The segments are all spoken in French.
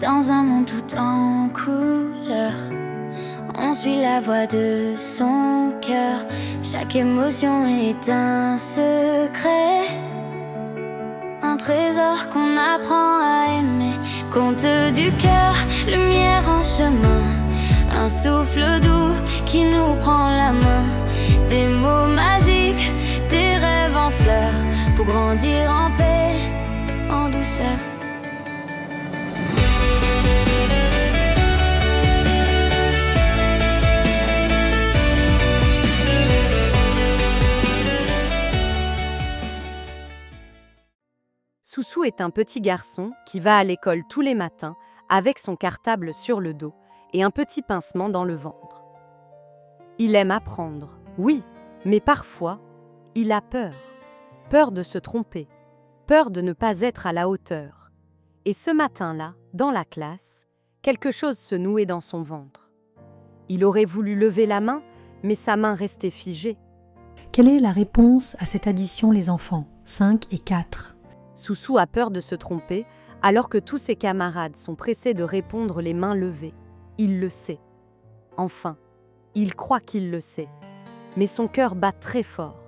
Dans un monde tout en couleur, on suit la voix de son cœur. Chaque émotion est un secret, un trésor qu'on apprend à aimer. Conte du cœur, lumière en chemin, un souffle doux qui nous prend la main. Des mots magiques, des rêves en fleurs, pour grandir en paix, en douceur. Soussou est un petit garçon qui va à l'école tous les matins avec son cartable sur le dos et un petit pincement dans le ventre. Il aime apprendre, oui, mais parfois, il a peur. Peur de se tromper, peur de ne pas être à la hauteur. Et ce matin-là, dans la classe, quelque chose se nouait dans son ventre. Il aurait voulu lever la main, mais sa main restait figée. Quelle est la réponse à cette addition, les enfants? 5 et 4. Soussou a peur de se tromper, alors que tous ses camarades sont pressés de répondre les mains levées. Il le sait. Enfin, il croit qu'il le sait. Mais son cœur bat très fort.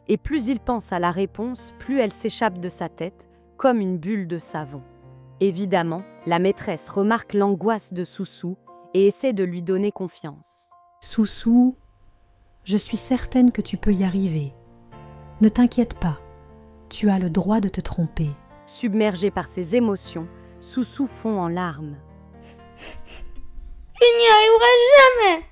Et plus il pense à la réponse, plus elle s'échappe de sa tête, comme une bulle de savon. Évidemment, la maîtresse remarque l'angoisse de Soussou et essaie de lui donner confiance. Soussou, je suis certaine que tu peux y arriver. Ne t'inquiète pas. Tu as le droit de te tromper. Submergé par ses émotions, Soussou fond en larmes. Il n'y arrivera jamais.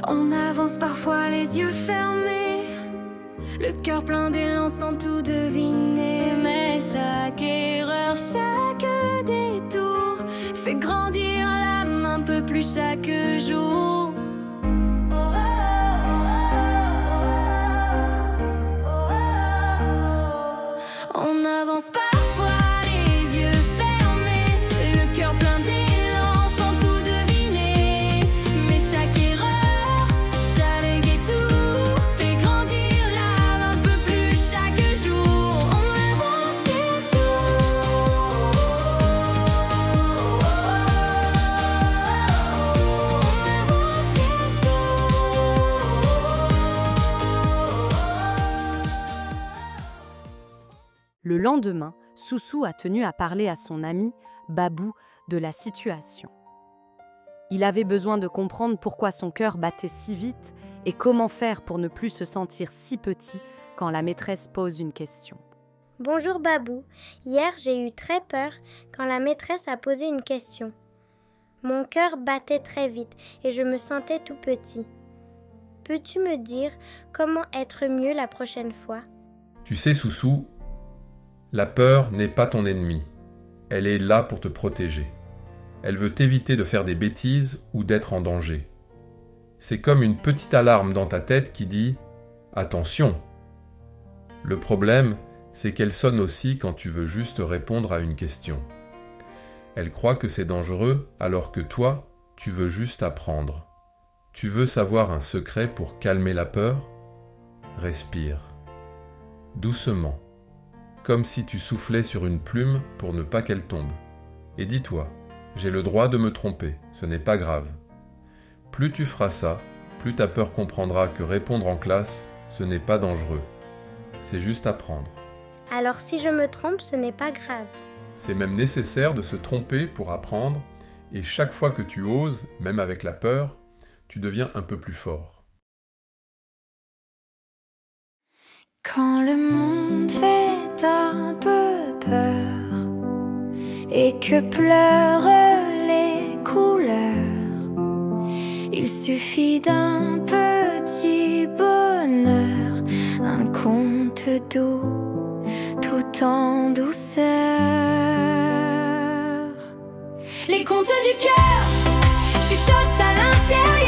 On avance parfois les yeux fermés, le cœur plein d'élan sans tout deviner. Mais chaque erreur, chaque détour fait grandir l'âme un peu plus chaque jour. On avance parfois les yeux fermés, le cœur plein d'élan sans tout deviner. Mais chaque erreur, chaque détour fait grandir l'âme un peu plus chaque jour. On avance des Le lendemain, Soussou a tenu à parler à son ami, Babou, de la situation. Il avait besoin de comprendre pourquoi son cœur battait si vite et comment faire pour ne plus se sentir si petit quand la maîtresse pose une question. Bonjour Babou, hier j'ai eu très peur quand la maîtresse a posé une question. Mon cœur battait très vite et je me sentais tout petit. Peux-tu me dire comment être mieux la prochaine fois? Tu sais, Soussou, la peur n'est pas ton ennemi. Elle est là pour te protéger. Elle veut t'éviter de faire des bêtises ou d'être en danger. C'est comme une petite alarme dans ta tête qui dit « Attention !» Le problème, c'est qu'elle sonne aussi quand tu veux juste répondre à une question. Elle croit que c'est dangereux alors que toi, tu veux juste apprendre. Tu veux savoir un secret pour calmer la peur? Respire. Doucement. Comme si tu soufflais sur une plume pour ne pas qu'elle tombe. Et dis-toi, j'ai le droit de me tromper, ce n'est pas grave. Plus tu feras ça, plus ta peur comprendra que répondre en classe, ce n'est pas dangereux. C'est juste apprendre. Alors si je me trompe, ce n'est pas grave. C'est même nécessaire de se tromper pour apprendre, et chaque fois que tu oses, même avec la peur, tu deviens un peu plus fort. Quand le monde fait un peu peur et que pleurent les couleurs, il suffit d'un petit bonheur, un conte doux, tout en douceur. Les contes du cœur chuchotent à l'intérieur.